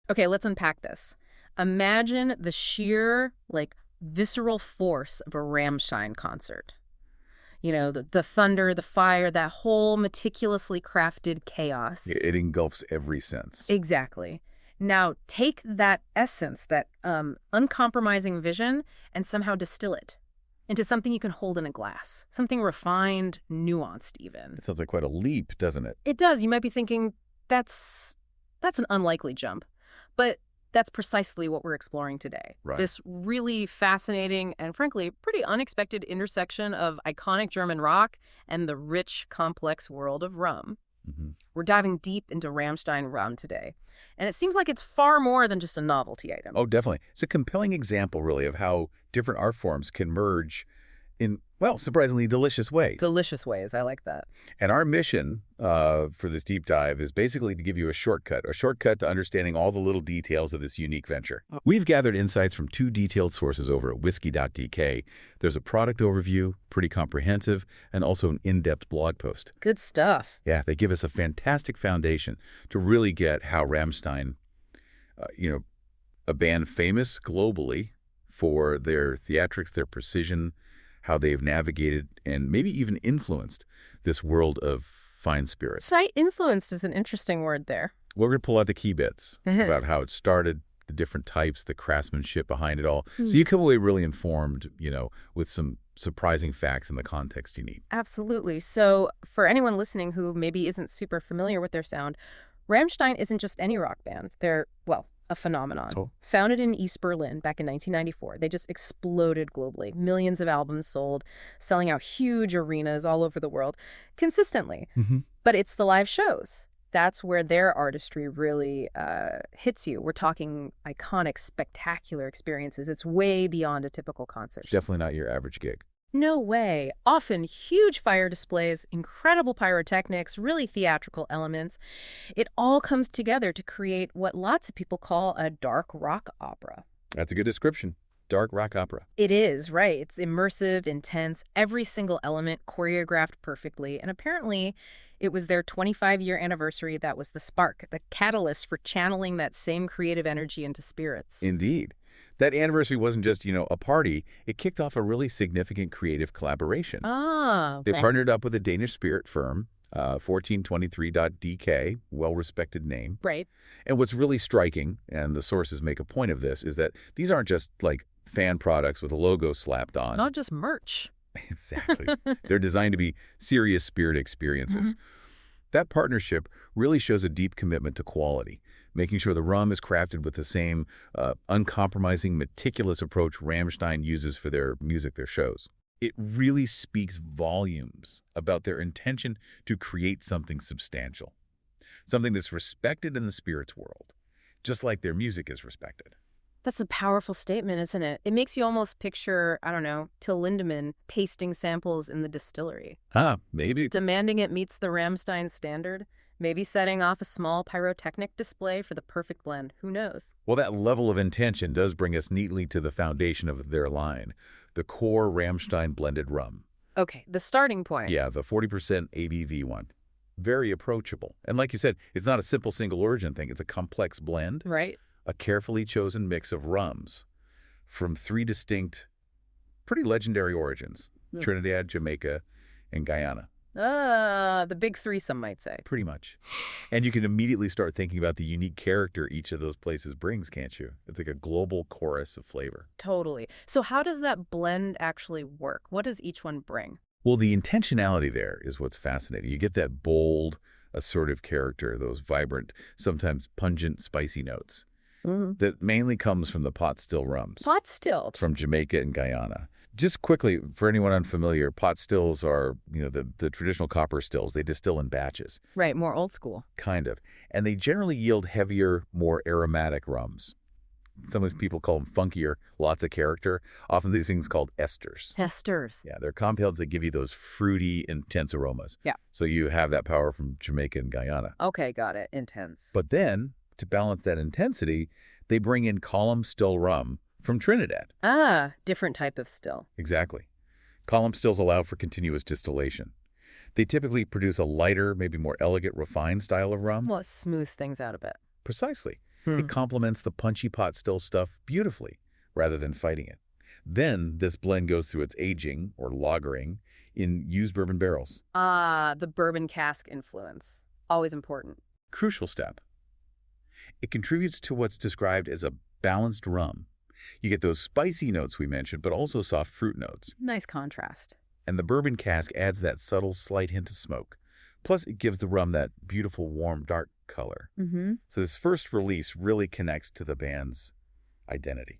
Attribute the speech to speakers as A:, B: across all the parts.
A: Okay, let's unpack this. Imagine the sheer, visceral force of a Rammstein concert. You know, the thunder, the fire, that whole meticulously crafted chaos.
B: It engulfs every sense.
A: Exactly. Now, take that essence, that uncompromising vision, and somehow distill it into something you can hold in a glass. Something refined, nuanced even.
B: It sounds like quite a leap, doesn't it?
A: It does. You might be thinking, that's an unlikely jump. But that's precisely what we're exploring today.
B: Right.
A: This really fascinating and, frankly, pretty unexpected intersection of iconic German rock and the rich, complex world of rum.
B: Mm-hmm.
A: We're diving deep into Rammstein Rum today. And it seems like it's far more than just a novelty item.
B: Oh, definitely. It's a compelling example, really, of how different art forms can merge in, well, surprisingly delicious ways.
A: Delicious ways. I like that.
B: And our mission for this deep dive is basically to give you a shortcut to understanding all the little details of this unique venture. We've gathered insights from 2 detailed sources over at Whisky.dk. There's a product overview, pretty comprehensive, and also an in-depth blog post.
A: Good stuff.
B: Yeah, they give us a fantastic foundation to really get how Rammstein, a band famous globally for their theatrics, their precision, how they've navigated and maybe even influenced this world of fine spirits.
A: So influenced is an interesting word there.
B: We're going to pull out the key bits about how it started, the different types, the craftsmanship behind it all. So you come away really informed, with some surprising facts in the context you need.
A: Absolutely. So for anyone listening who maybe isn't super familiar with their sound, Rammstein isn't just any rock band. They're, a phenomenon.
B: Cool.
A: Founded in East Berlin back in 1994, they just exploded globally. Millions of albums sold, selling out huge arenas all over the world consistently.
B: Mm-hmm.
A: But it's the live shows. That's where their artistry really hits you. We're talking iconic, spectacular experiences. It's way beyond a typical concert.
B: Definitely not your average gig.
A: No way. Often huge fire displays, incredible pyrotechnics, really theatrical elements. It all comes together to create what lots of people call a dark rock opera.
B: That's a good description. Dark rock opera.
A: It is, right. It's immersive, intense, every single element choreographed perfectly. And apparently it was their 25-year anniversary that was the spark, the catalyst for channeling that same creative energy into spirits.
B: Indeed. That anniversary wasn't just, a party. It kicked off a really significant creative collaboration.
A: Ah, okay.
B: They partnered up with a Danish spirit firm, 1423.dk, well-respected name.
A: Right.
B: And what's really striking, and the sources make a point of this, is that these aren't just like fan products with a logo slapped on.
A: Not just merch.
B: Exactly. They're designed to be serious spirit experiences. That partnership really shows a deep commitment to quality, making sure the rum is crafted with the same uncompromising, meticulous approach Rammstein uses for their music, their shows. It really speaks volumes about their intention to create something substantial, something that's respected in the spirits world, just like their music is respected.
A: That's a powerful statement, isn't it? It makes you almost picture, Till Lindemann tasting samples in the distillery.
B: Maybe.
A: Demanding it meets the Rammstein standard. Maybe setting off a small pyrotechnic display for the perfect blend. Who knows?
B: Well, that level of intention does bring us neatly to the foundation of their line, the core Rammstein blended rum.
A: Okay, the starting point.
B: Yeah, the 40% ABV one. Very approachable. And like you said, it's not a simple single origin thing. It's a complex blend.
A: Right.
B: A carefully chosen mix of rums from 3 distinct, pretty legendary origins, Trinidad, Jamaica, and Guyana.
A: The big 3, some might say.
B: Pretty much. And you can immediately start thinking about the unique character each of those places brings, can't you? It's like a global chorus of flavor.
A: Totally. So how does that blend actually work? What does each one bring?
B: Well, the intentionality there is what's fascinating. You get that bold, assertive character, those vibrant, sometimes pungent, spicy notes. That mainly comes from the pot still rums.
A: Pot still?
B: From Jamaica and Guyana. Just quickly, for anyone unfamiliar, pot stills are, the traditional copper stills. They distill in batches.
A: Right, more old school.
B: Kind of. And they generally yield heavier, more aromatic rums. Some people call them funkier, lots of character. Often these things called esters.
A: Esters.
B: Yeah, they're compounds that give you those fruity, intense aromas.
A: Yeah.
B: So you have that power from Jamaica and Guyana.
A: Okay, got it. Intense.
B: But then, to balance that intensity, they bring in column still rum from Trinidad.
A: Different type of still.
B: Exactly. Column stills allow for continuous distillation. They typically produce a lighter, maybe more elegant, refined style of rum.
A: Well, it smooths things out a bit.
B: Precisely. It complements the punchy pot still stuff beautifully, rather than fighting it. Then this blend goes through its aging, or lagering, in used bourbon barrels.
A: Ah, the bourbon cask influence. Always important.
B: Crucial step. It contributes to what's described as a balanced rum. You get those spicy notes we mentioned, but also soft fruit notes.
A: Nice contrast.
B: And the bourbon cask adds that subtle, slight hint of smoke. Plus, it gives the rum that beautiful, warm, dark color. So this first release really connects to the band's identity,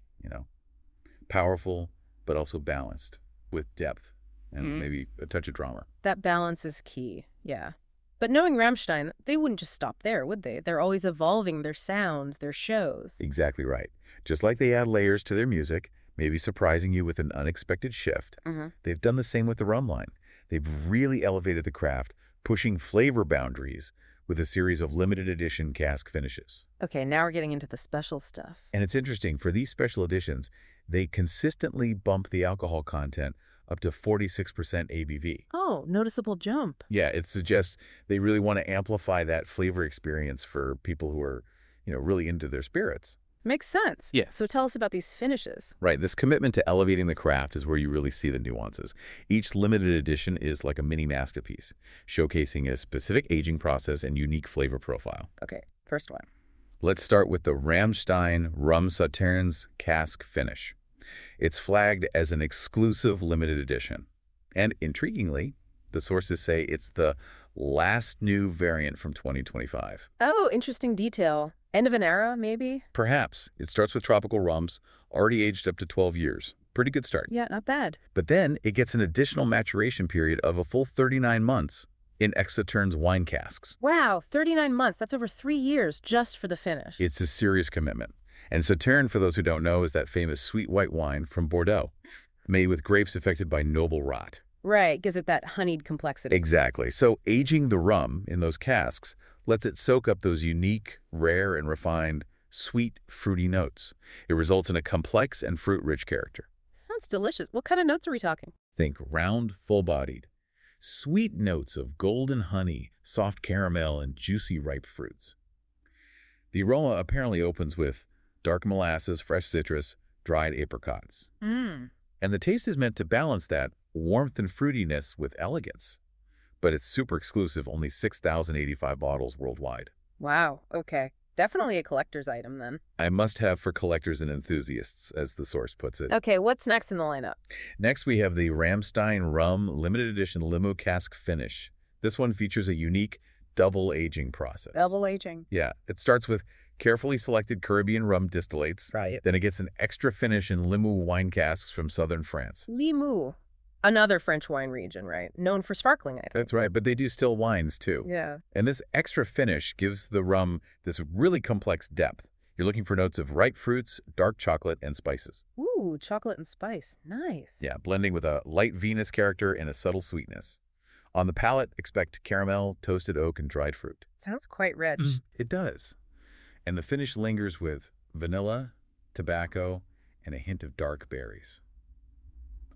B: Powerful, but also balanced, with depth and maybe a touch of drama.
A: That balance is key, yeah. But knowing Rammstein, they wouldn't just stop there, would they? They're always evolving their sounds, their shows.
B: Exactly right. Just like they add layers to their music, maybe surprising you with an unexpected shift, they've done the same with the rum line. They've really elevated the craft, pushing flavor boundaries with a series of limited edition cask finishes.
A: Okay, now we're getting into the special stuff.
B: And it's interesting, for these special editions, they consistently bump the alcohol content up to 46% ABV.
A: Oh, noticeable jump.
B: Yeah, it suggests they really want to amplify that flavor experience for people who are, really into their spirits.
A: Makes sense.
B: Yeah.
A: So tell us about these finishes.
B: Right. This commitment to elevating the craft is where you really see the nuances. Each limited edition is like a mini masterpiece, showcasing a specific aging process and unique flavor profile.
A: Okay, first one.
B: Let's start with the Rammstein Rum Sauternes cask finish. It's flagged as an exclusive limited edition. And intriguingly, the sources say it's the last new variant from 2025.
A: Oh, interesting detail. End of an era, maybe?
B: Perhaps. It starts with tropical rums, already aged up to 12 years. Pretty good start.
A: Yeah, not bad.
B: But then it gets an additional maturation period of a full 39 months in Sauternes wine casks.
A: Wow, 39 months. That's over 3 years just for the finish.
B: It's a serious commitment. And Sauternes, for those who don't know, is that famous sweet white wine from Bordeaux, made with grapes affected by noble rot.
A: Right, gives it that honeyed complexity.
B: Exactly. So aging the rum in those casks lets it soak up those unique, rare, and refined, sweet, fruity notes. It results in a complex and fruit-rich character.
A: Sounds delicious. What kind of notes are we talking?
B: Think round, full-bodied. Sweet notes of golden honey, soft caramel, and juicy ripe fruits. The aroma apparently opens with dark molasses, fresh citrus, dried apricots. And the taste is meant to balance that warmth and fruitiness with elegance. But it's super exclusive, only 6,085 bottles worldwide.
A: Wow, okay. Definitely a collector's item then.
B: I must have for collectors and enthusiasts, as the source puts it.
A: Okay, what's next in the lineup?
B: Next, we have the Rammstein Rum Limited Edition Limoux Cask Finish. This one features a unique double aging process.
A: Double aging.
B: Yeah, it starts with carefully selected Caribbean rum distillates.
A: Right.
B: Then it gets an extra finish in Limoux wine casks from southern France.
A: Limoux. Another French wine region, right? Known for sparkling, I think.
B: That's right, but they do still wines, too.
A: Yeah.
B: And this extra finish gives the rum this really complex depth. You're looking for notes of ripe fruits, dark chocolate, and spices.
A: Ooh, chocolate and spice. Nice.
B: Yeah, blending with a light Venus character and a subtle sweetness. On the palate, expect caramel, toasted oak, and dried fruit.
A: Sounds quite rich.
B: It does. And the finish lingers with vanilla, tobacco, and a hint of dark berries.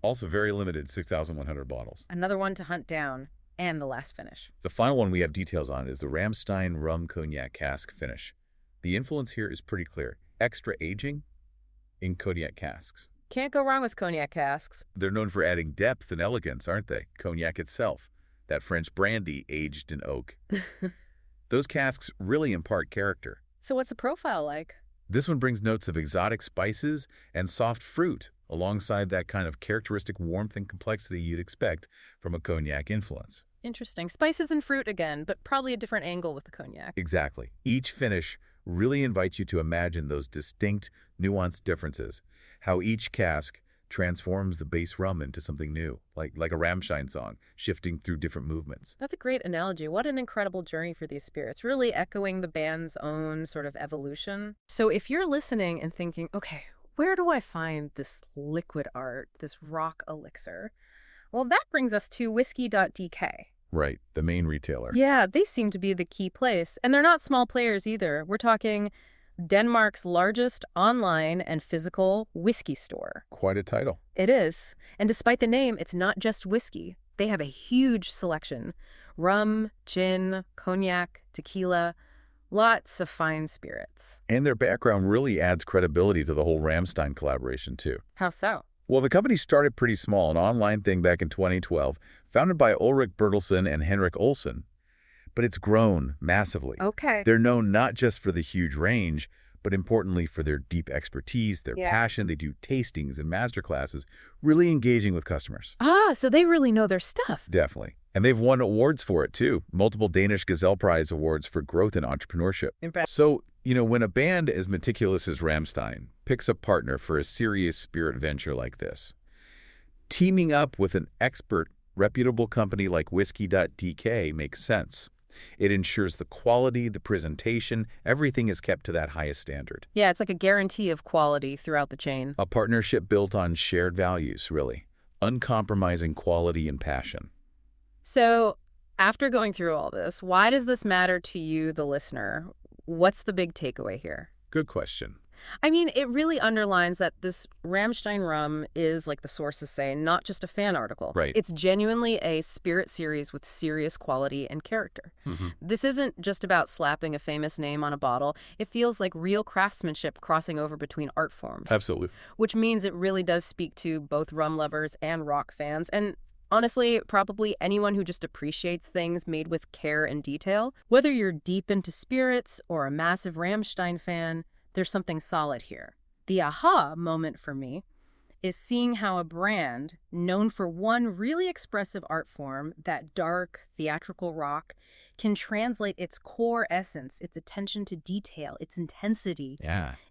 B: Also very limited, 6,100 bottles.
A: Another one to hunt down, and the last finish.
B: The final one we have details on is the Rammstein Rum Cognac Cask Finish. The influence here is pretty clear. Extra aging in cognac casks.
A: Can't go wrong with cognac casks.
B: They're known for adding depth and elegance, aren't they? Cognac itself, that French brandy aged in oak. Those casks really impart character.
A: So what's the profile like?
B: This one brings notes of exotic spices and soft fruit, alongside that kind of characteristic warmth and complexity you'd expect from a cognac influence.
A: Interesting. Spices and fruit again, but probably a different angle with the cognac.
B: Exactly. Each finish really invites you to imagine those distinct, nuanced differences, how each cask transforms the base rum into something new, like a Rammstein song, shifting through different movements.
A: That's a great analogy. What an incredible journey for these spirits, really echoing the band's own sort of evolution. So if you're listening and thinking, okay, where do I find this liquid art, this rock elixir? Well, that brings us to Whisky.dk.
B: Right, the main retailer.
A: Yeah, they seem to be the key place. And they're not small players either. We're talking Denmark's largest online and physical whiskey store.
B: Quite a title.
A: It is. And despite the name, it's not just whiskey. They have a huge selection. Rum, gin, cognac, tequila, Lots of fine spirits.
B: And their background really adds credibility to the whole Rammstein collaboration, too.
A: How so?
B: Well, the company started pretty small, an online thing back in 2012, founded by Ulrich Bertelsen and Henrik Olsen. But it's grown massively.
A: Okay.
B: They're known not just for the huge range, but importantly for their deep expertise, their
A: Yeah.
B: passion. They do tastings and masterclasses, really engaging with customers.
A: Ah, so they really know their stuff.
B: Definitely. And they've won awards for it, too. Multiple Danish Gazelle Prize awards for growth in entrepreneurship.
A: Impressive.
B: So, when a band as meticulous as Rammstein picks a partner for a serious spirit venture like this, teaming up with an expert, reputable company like Whisky.dk makes sense. It ensures the quality, the presentation, everything is kept to that highest standard.
A: Yeah, it's like a guarantee of quality throughout the chain.
B: A partnership built on shared values, really. Uncompromising quality and passion.
A: So, after going through all this, why does this matter to you, the listener? What's the big takeaway here?
B: Good question.
A: I mean, it really underlines that this Rammstein Rum is, like the sources say, not just a fan article.
B: Right.
A: It's genuinely a spirit series with serious quality and character. This isn't just about slapping a famous name on a bottle. It feels like real craftsmanship crossing over between art forms.
B: Absolutely.
A: Which means it really does speak to both rum lovers and rock fans. And honestly, probably anyone who just appreciates things made with care and detail. Whether you're deep into spirits or a massive Rammstein fan, there's something solid here. The aha moment for me is seeing how a brand known for one really expressive art form, that dark, theatrical rock, can translate its core essence, its attention to detail, its intensity,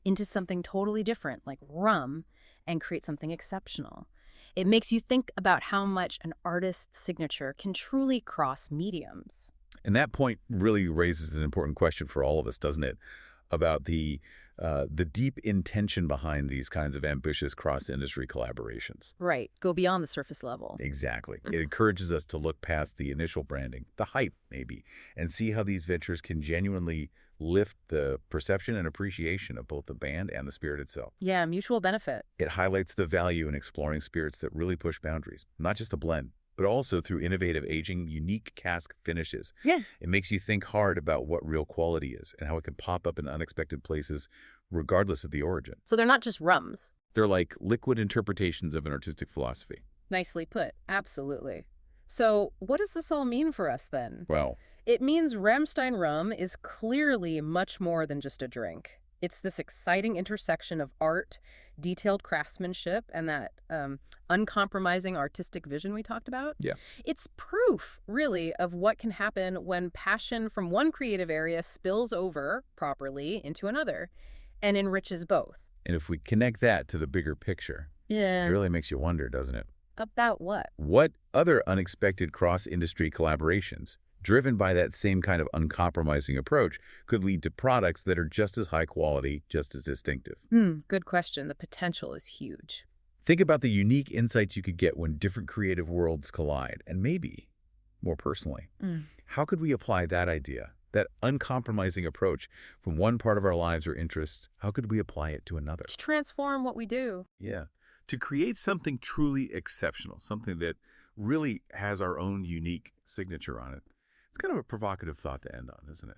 A: into something totally different, like rum, and create something exceptional. It makes you think about how much an artist's signature can truly cross mediums.
B: And that point really raises an important question for all of us, doesn't it? About the deep intention behind these kinds of ambitious cross-industry collaborations.
A: Right. Go beyond the surface level.
B: Exactly. It encourages us to look past the initial branding, the hype maybe, and see how these ventures can genuinely lift the perception and appreciation of both the band and the spirit itself.
A: Yeah, mutual benefit.
B: It highlights the value in exploring spirits that really push boundaries, not just a blend, but also through innovative aging, unique cask finishes.
A: Yeah.
B: It makes you think hard about what real quality is and how it can pop up in unexpected places regardless of the origin.
A: So they're not just rums.
B: They're like liquid interpretations of an artistic philosophy.
A: Nicely put. Absolutely. So what does this all mean for us then?
B: Well,
A: It means Rammstein Rum is clearly much more than just a drink. It's this exciting intersection of art, detailed craftsmanship, and that uncompromising artistic vision we talked about.
B: Yeah.
A: It's proof, really, of what can happen when passion from one creative area spills over properly into another and enriches both.
B: and if we connect that to the bigger picture, it
A: Yeah.
B: really makes you wonder, doesn't it?
A: About what?
B: What other unexpected cross-industry collaborations, driven by that same kind of uncompromising approach, could lead to products that are just as high quality, just as distinctive?
A: Good question. The potential is huge.
B: Think about the unique insights you could get when different creative worlds collide, and maybe, more personally, how could we apply that idea, that uncompromising approach from one part of our lives or interests, how could we apply it to another?
A: To transform what we do.
B: Yeah, to create something truly exceptional, something that really has our own unique signature on it. It's kind of a provocative thought to end on, isn't it?